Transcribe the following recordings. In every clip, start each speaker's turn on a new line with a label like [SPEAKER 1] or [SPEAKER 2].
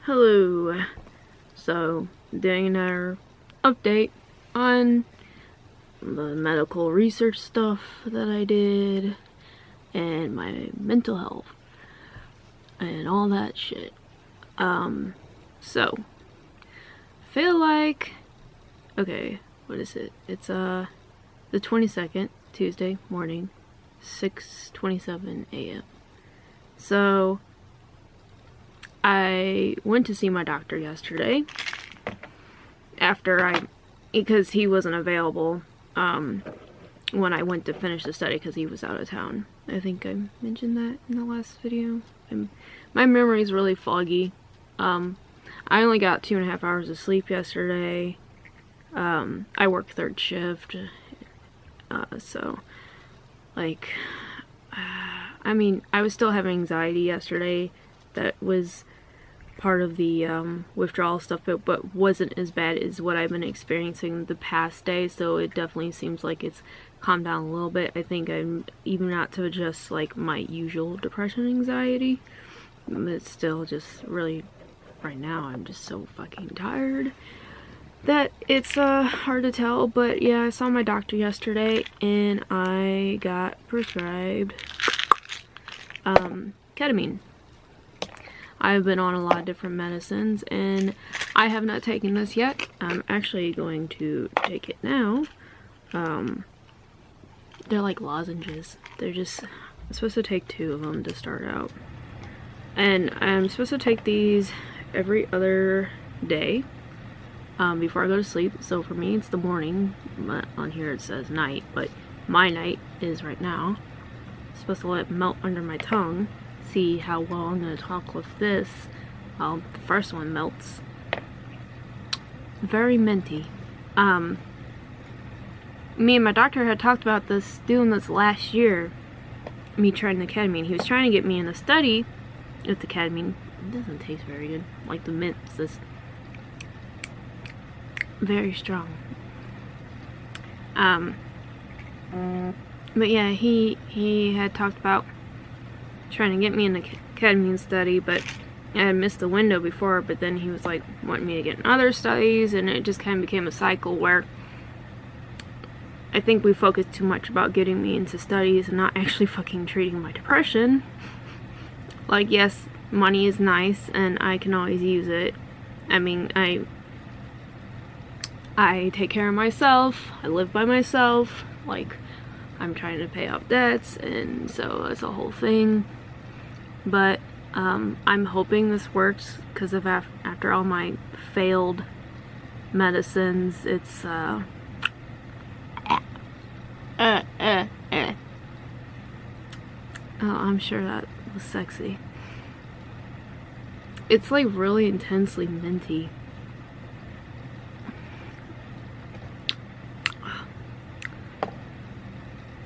[SPEAKER 1] Hello. So, doing another update on the medical research stuff that I did and my mental health and all that shit. So feel like, okay, what is it? It's the 22nd, Tuesday morning, 6:27 a.m. So I went to see my doctor yesterday because he wasn't available when I went to finish the study because he was out of town. I think I mentioned that in the last video. My memory is really foggy. I only got 2.5 hours of sleep yesterday. I work third shift, so like, I mean, I was still having anxiety yesterday. That was part of the withdrawal stuff, but wasn't as bad as what I've been experiencing the past day, so it definitely seems like it's calmed down a little bit. I think I'm even out to just like my usual depression anxiety, but it's still just really, right now I'm just so fucking tired that it's hard to tell. But yeah, I saw my doctor yesterday and I got prescribed ketamine. I've been on a lot of different medicines and I have not taken this yet. I'm actually going to take it now. They're like lozenges. I'm supposed to take 2 of them to start out. And I'm supposed to take these every other day before I go to sleep. So for me it's the morning, but on here it says night, but my night is right now. I'm supposed to let it melt under my tongue. See how well I'm going to talk with this. Well, the first one melts. Very minty. Me and my doctor had talked about doing this last year. Me trying the ketamine. He was trying to get me in a study with the ketamine. It doesn't taste very good. Like the mint is this very strong. But yeah, he had talked about trying to get me in the ketamine study, but I had missed the window before. But then he was like wanting me to get in other studies, and it just kind of became a cycle where I think we focused too much about getting me into studies and not actually fucking treating my depression. Like, yes, money is nice and I can always use it. I mean, I take care of myself, I live by myself, like I'm trying to pay off debts, and so it's a whole thing. But I'm hoping this works because of after all my failed medicines, it's oh, I'm sure that was sexy. It's like really intensely minty.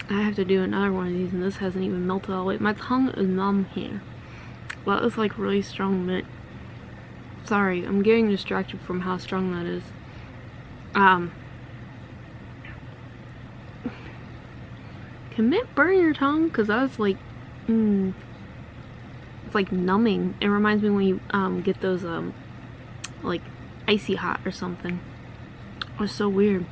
[SPEAKER 1] I have to do another one of these, and this hasn't even melted all the way. My tongue is numb here. Well, it's like really strong mint. Sorry, I'm getting distracted from how strong that is. Can mint burn your tongue? Cause that's like, it's like numbing. It reminds me when you get those like icy hot or something. It's so weird.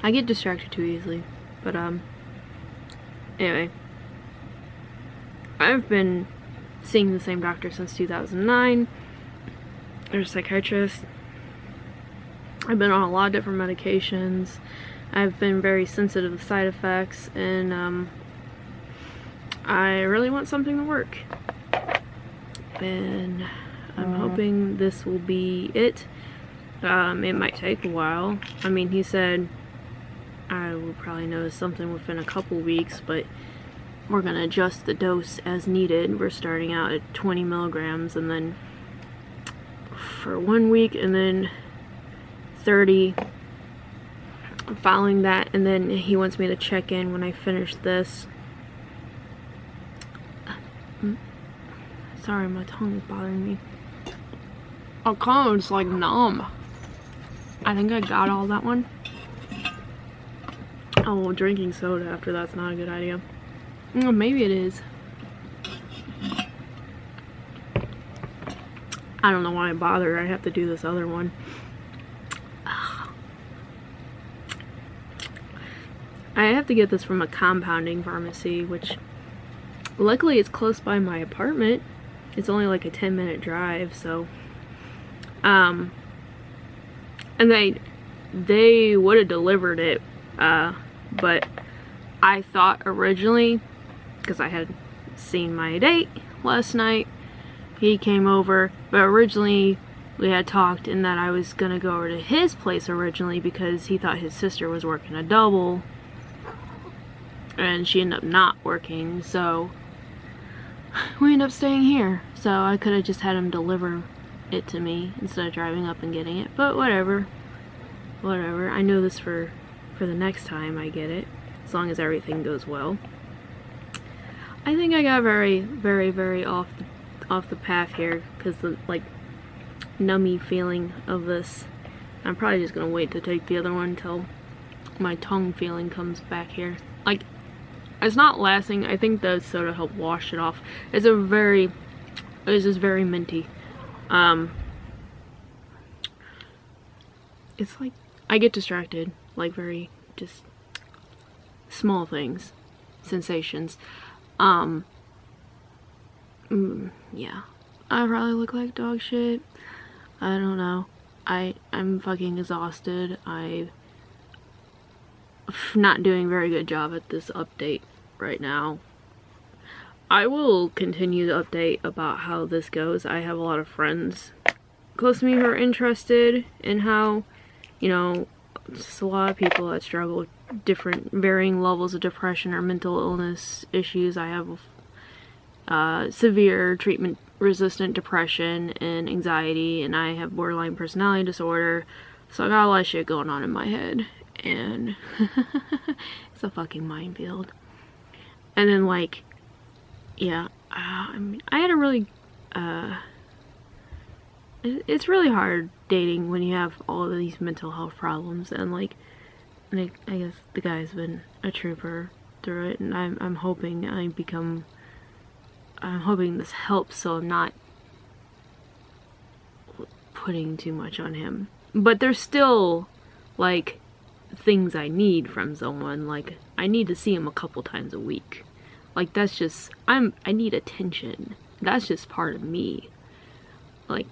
[SPEAKER 1] I get distracted too easily, but anyway, I've been seeing the same doctor since 2009. They're a psychiatrist. I've been on a lot of different medications. I've been very sensitive to side effects, and I really want something to work. And I'm hoping this will be it. It might take a while. I mean, he said I will probably notice something within a couple weeks, but we're gonna adjust the dose as needed. We're starting out at 20 milligrams and then for 1 week, and then 30 following that, and then he wants me to check in when I finish this. Sorry, my tongue is bothering me. Oh, God, it's like numb. I think I got all that one. Oh, well, drinking soda after that's not a good idea. Maybe it is. I don't know why I bothered. I have to do this other one. I have to get this from a compounding pharmacy, which luckily it's close by my apartment. It's only like a 10-minute drive, so and they would have delivered it, but I thought originally, because I had seen my date last night, he came over, but originally we had talked in that I was gonna go over to his place originally because he thought his sister was working a double and she ended up not working, so we ended up staying here. So I could have just had him deliver it to me instead of driving up and getting it, but whatever. I know this for the next time I get it, as long as everything goes well. I think I got very, very, very off the path here because the like nummy feeling of this. I'm probably just gonna wait to take the other one until my tongue feeling comes back here. Like, it's not lasting. I think the soda helped wash it off. It's just very minty. It's like I get distracted, like very just small things, sensations. Yeah, I probably look like dog shit. I don't know. I'm fucking exhausted. I'm not doing a very good job at this update right now. I will continue to update about how this goes. I have a lot of friends close to me who are interested in how, you know, just a lot of people that struggle with different varying levels of depression or mental illness issues. I have severe treatment resistant depression and anxiety, and I have borderline personality disorder, so I got a lot of shit going on in my head, and it's a fucking minefield. And then, like, yeah, I mean, I had a really it's really hard dating when you have all of these mental health problems, and like, I guess the guy's been a trooper through it, and I'm hoping this helps, so I'm not putting too much on him. But there's still, like, things I need from someone. Like, I need to see him a couple times a week. Like, that's just, I need attention. That's just part of me. Like,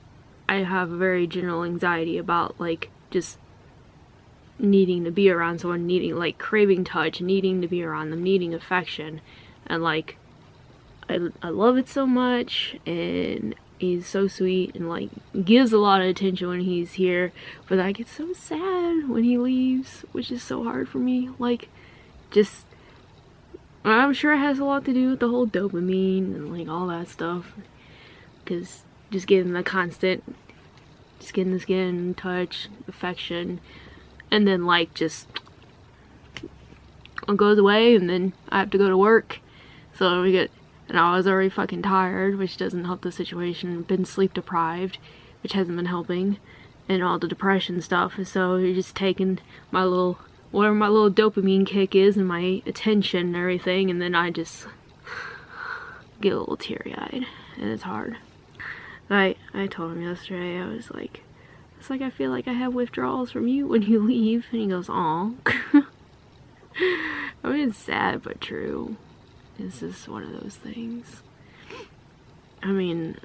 [SPEAKER 1] I have a very general anxiety about, like, just needing to be around someone, needing, like, craving touch, needing to be around them, needing affection, and, like, I love it so much, and he's so sweet, and like gives a lot of attention when he's here, but I get so sad when he leaves, which is so hard for me. Like, just, I'm sure it has a lot to do with the whole dopamine and like all that stuff, because just getting the constant skin to skin touch, affection, and then like just it goes away, and then I have to go to work, so we get. And I was already fucking tired, which doesn't help the situation. Been sleep deprived, which hasn't been helping. And all the depression stuff. And so you're just taking my little, whatever my little dopamine kick is, and my attention and everything. And then I just get a little teary-eyed. And it's hard. I told him yesterday, I was like, it's like I feel like I have withdrawals from you when you leave. And he goes, aw. I mean, it's sad but true. This is one of those things. I mean,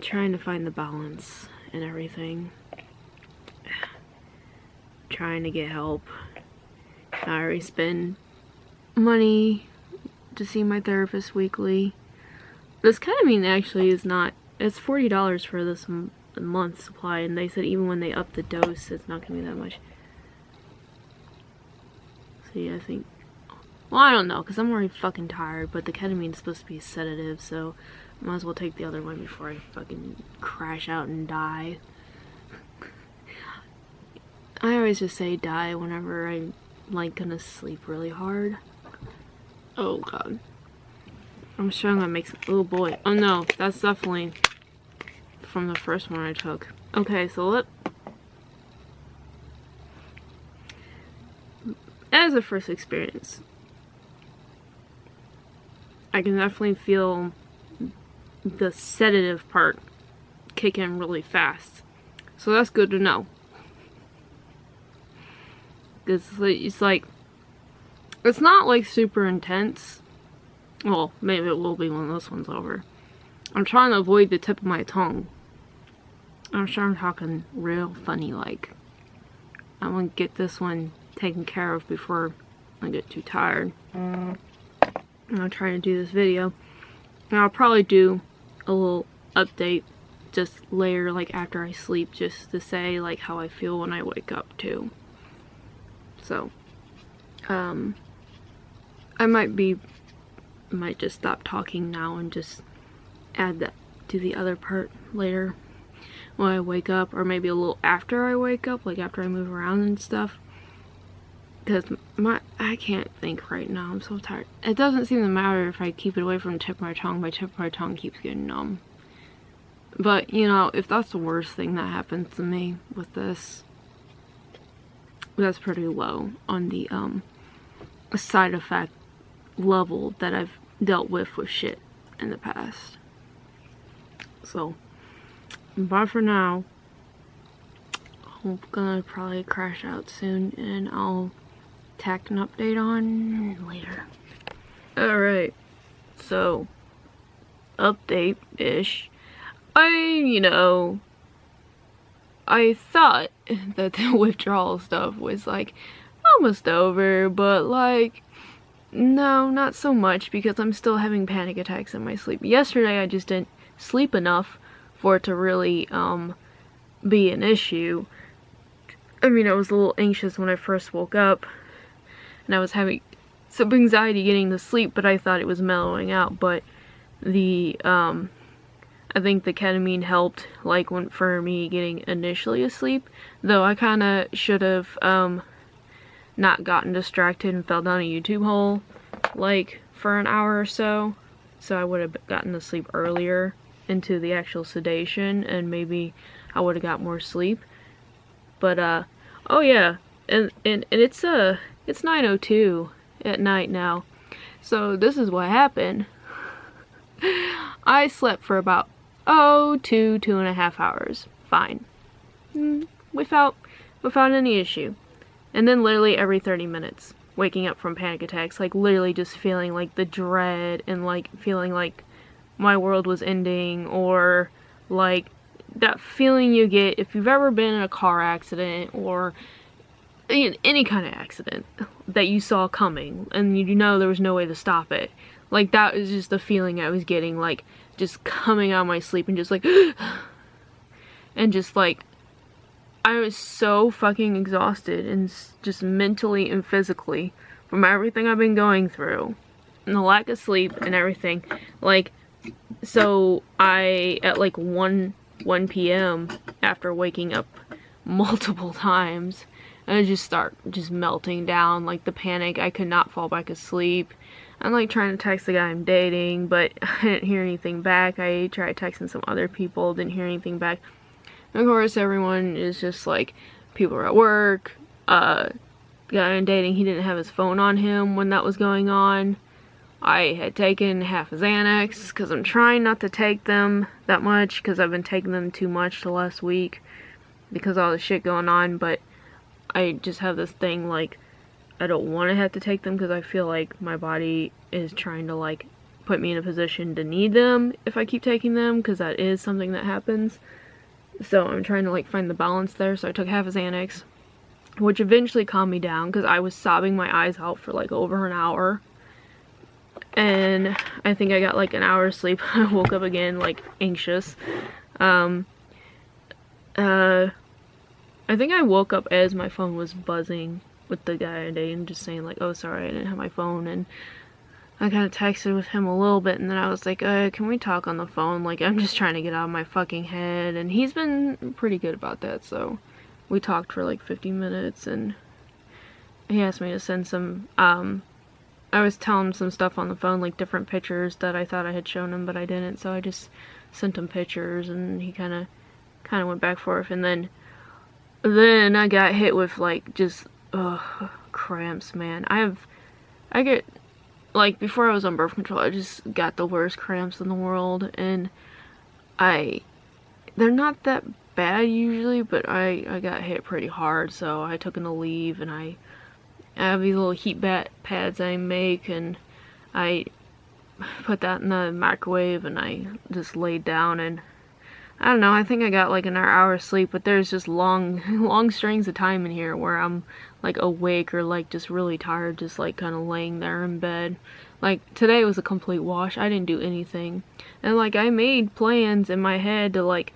[SPEAKER 1] trying to find the balance and everything. Trying to get help. I already spend money to see my therapist weekly. This ketamine actually is not, it's $40 for this month supply, and they said even when they up the dose, it's not gonna be that much. See, I think, well, I don't know, because I'm already fucking tired, but the ketamine is supposed to be a sedative, so I might as well take the other one before I fucking crash out and die. I always just say die whenever I'm, like, gonna sleep really hard. Oh, God. I'm sure I'm gonna make some, oh boy. Oh no, that's definitely from the first one I took. Okay, so as a first experience, I can definitely feel the sedative part kick in really fast. So that's good to know. It's like, it's not like super intense. Well, maybe it will be when this one's over. I'm trying to avoid the tip of my tongue. I'm sure I'm talking real funny like. I'm gonna get this one taken care of before I get too tired. I'm trying to do this video. And I'll probably do a little update just later, like after I sleep, just to say like how I feel when I wake up too. So, I might just stop talking now and just add that to the other part later when I wake up, or maybe a little after I wake up, like after I move around and stuff. Because I can't think right now, I'm so tired. It doesn't seem to matter if I keep it away from the tip of my tip of my tongue keeps getting numb. But, you know, if that's the worst thing that happens to me with this, that's pretty low on the side effect level that I've dealt with shit in the past. So, bye for now. I'm gonna probably crash out soon, and I'll tack an update on later. Alright, so update-ish. I thought that the withdrawal stuff was like almost over, but like no, not so much, because I'm still having panic attacks in my sleep. Yesterday I just didn't sleep enough for it to really be an issue. I mean, I was a little anxious when I first woke up, and I was having some anxiety getting to sleep, but I thought it was mellowing out. But the I think the ketamine helped, like, for me getting initially asleep, though I kind of should have not gotten distracted and fell down a YouTube hole like for an hour or so I would have gotten to sleep earlier into the actual sedation, and maybe I would have got more sleep. But oh yeah, and it's 9:02 at night now, so this is what happened. I slept for about 2.5 hours, fine, without any issue. And then literally every 30 minutes, waking up from panic attacks, like literally just feeling like the dread, and like feeling like my world was ending, or like that feeling you get if you've ever been in a car accident or any kind of accident that you saw coming and you know there was no way to stop it. Like, that was just the feeling I was getting, like just coming out of my sleep, and just like and just like I was so fucking exhausted, and just mentally and physically, from everything I've been going through and the lack of sleep and everything. Like, so I, at like 1 p.m. after waking up multiple times, I just melting down, like the panic. I could not fall back asleep. I'm like trying to text the guy I'm dating, but I didn't hear anything back. I tried texting some other people, didn't hear anything back. And of course, everyone is just like, people are at work. The guy I'm dating, he didn't have his phone on him when that was going on. I had taken half his Xanax, because I'm trying not to take them that much, because I've been taking them too much the last week because of all the shit going on. But I just have this thing, like, I don't want to have to take them, because I feel like my body is trying to, like, put me in a position to need them if I keep taking them, because that is something that happens. So I'm trying to, like, find the balance there. So I took half his Xanax, which eventually calmed me down, because I was sobbing my eyes out for, like, over an hour. And I think I got, like, an hour's sleep. I woke up again, like, anxious. I think I woke up as my phone was buzzing with the guy today, and just saying like, oh, sorry, I didn't have my phone. And I kind of texted with him a little bit, and then I was like, can we talk on the phone? Like, I'm just trying to get out of my fucking head. And he's been pretty good about that, so we talked for like 50 minutes, and he asked me to send some, I was telling him some stuff on the phone, like different pictures that I thought I had shown him, but I didn't, so I just sent him pictures, and he kind of went back and forth. And then I got hit with like just cramps, man. I like, before I was on birth control, I just got the worst cramps in the world, and they're not that bad usually, but I got hit pretty hard, so I took an leave, and I have these little heat pads I make, and I put that in the microwave, and I just laid down, and I don't know, I think I got like an hour of sleep, but there's just long strings of time in here where I'm like awake or like just really tired, just like kind of laying there in bed. Like today was a complete wash. I didn't do anything. And like I made plans in my head to like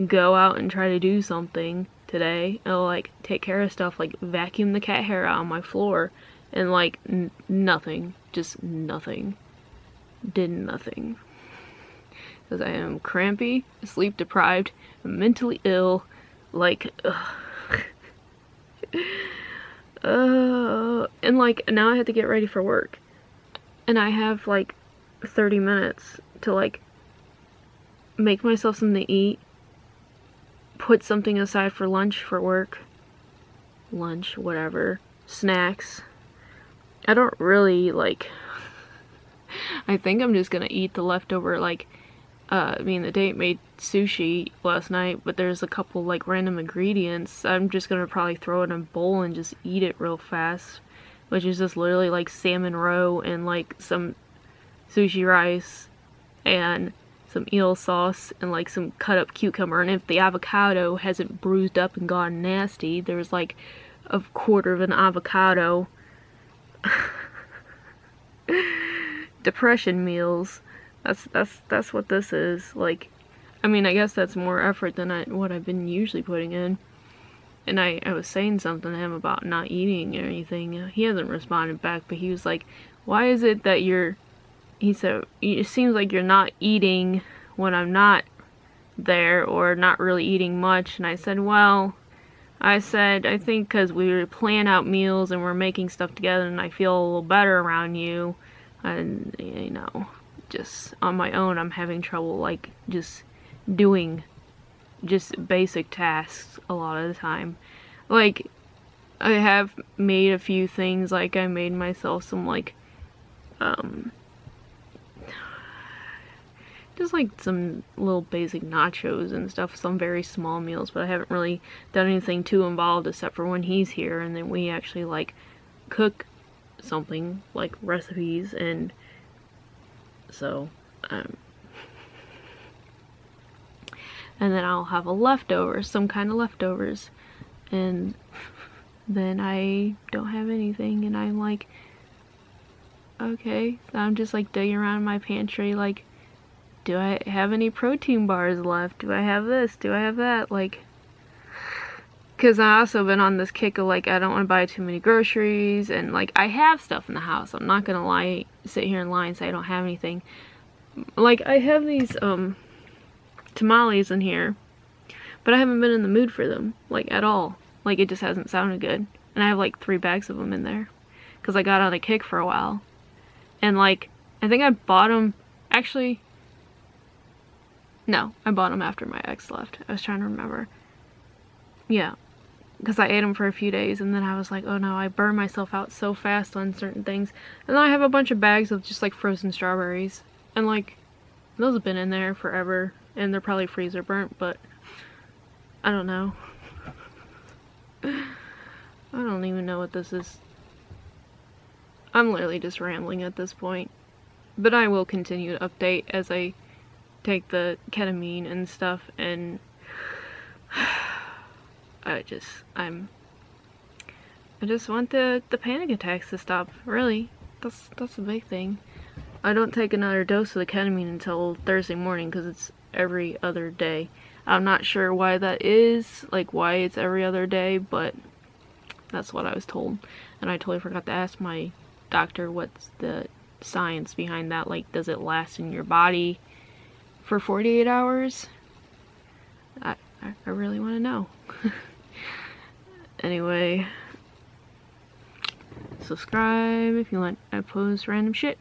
[SPEAKER 1] go out and try to do something today. And like take care of stuff, like vacuum the cat hair out on my floor. And like nothing. Just nothing. Did nothing. Because I am crampy, sleep deprived, mentally ill, like, and like, now I have to get ready for work. And I have like 30 minutes to like make myself something to eat, put something aside for lunch for work, whatever, snacks. I don't really like, I think I'm just gonna eat the leftover, like, the date made sushi last night, but there's a couple like random ingredients. I'm just gonna probably throw it in a bowl and just eat it real fast, which is just literally like salmon roe and like some sushi rice and some eel sauce and like some cut up cucumber. And if the avocado hasn't bruised up and gone nasty, there's like a quarter of an avocado. Depression meals. That's what this is. Like, I mean, I guess that's more effort than what I've been usually putting in. And I was saying something to him about not eating or anything. He hasn't responded back, but he was like, why is it that he said, it seems like you're not eating when I'm not there, or not really eating much. And I said, well, I think because we plan out meals and we're making stuff together and I feel a little better around you. And, you know, just on my own, I'm having trouble, like, just doing just basic tasks a lot of the time. Like, I have made a few things, like, I made myself some, like, just, like, some little basic nachos and stuff, some very small meals, but I haven't really done anything too involved except for when he's here, and then we actually, like, cook something, like, recipes, and so, and then I'll have some kind of leftovers, and then I don't have anything, and I'm like, okay, so I'm just like digging around in my pantry, like, do I have any protein bars left? Do I have this? Do I have that? Like, because I also been on this kick of like, I don't want to buy too many groceries, and like, I have stuff in the house. I'm not gonna sit here and lie and say I don't have anything. Like, I have these tamales in here, but I haven't been in the mood for them, like, at all. Like, it just hasn't sounded good. And I have like 3 bags of them in there, because I got on a kick for a while. And like, I think I bought them, actually, no, I bought them after my ex left. I was trying to remember. Yeah, because I ate them for a few days, and then I was like, oh no, I burn myself out so fast on certain things. And then I have a bunch of bags of just like frozen strawberries, and like, those have been in there forever, and they're probably freezer burnt, but I don't know. I don't even know what this is. I'm literally just rambling at this point, but I will continue to update as I take the ketamine and stuff, and I just want the panic attacks to stop, really. That's the big thing. I don't take another dose of the ketamine until Thursday morning, because it's every other day. I'm not sure why that is, like why it's every other day, but that's what I was told. And I totally forgot to ask my doctor what's the science behind that. Like, does it last in your body for 48 hours? I really want to know. Anyway, subscribe if you want I post random shit.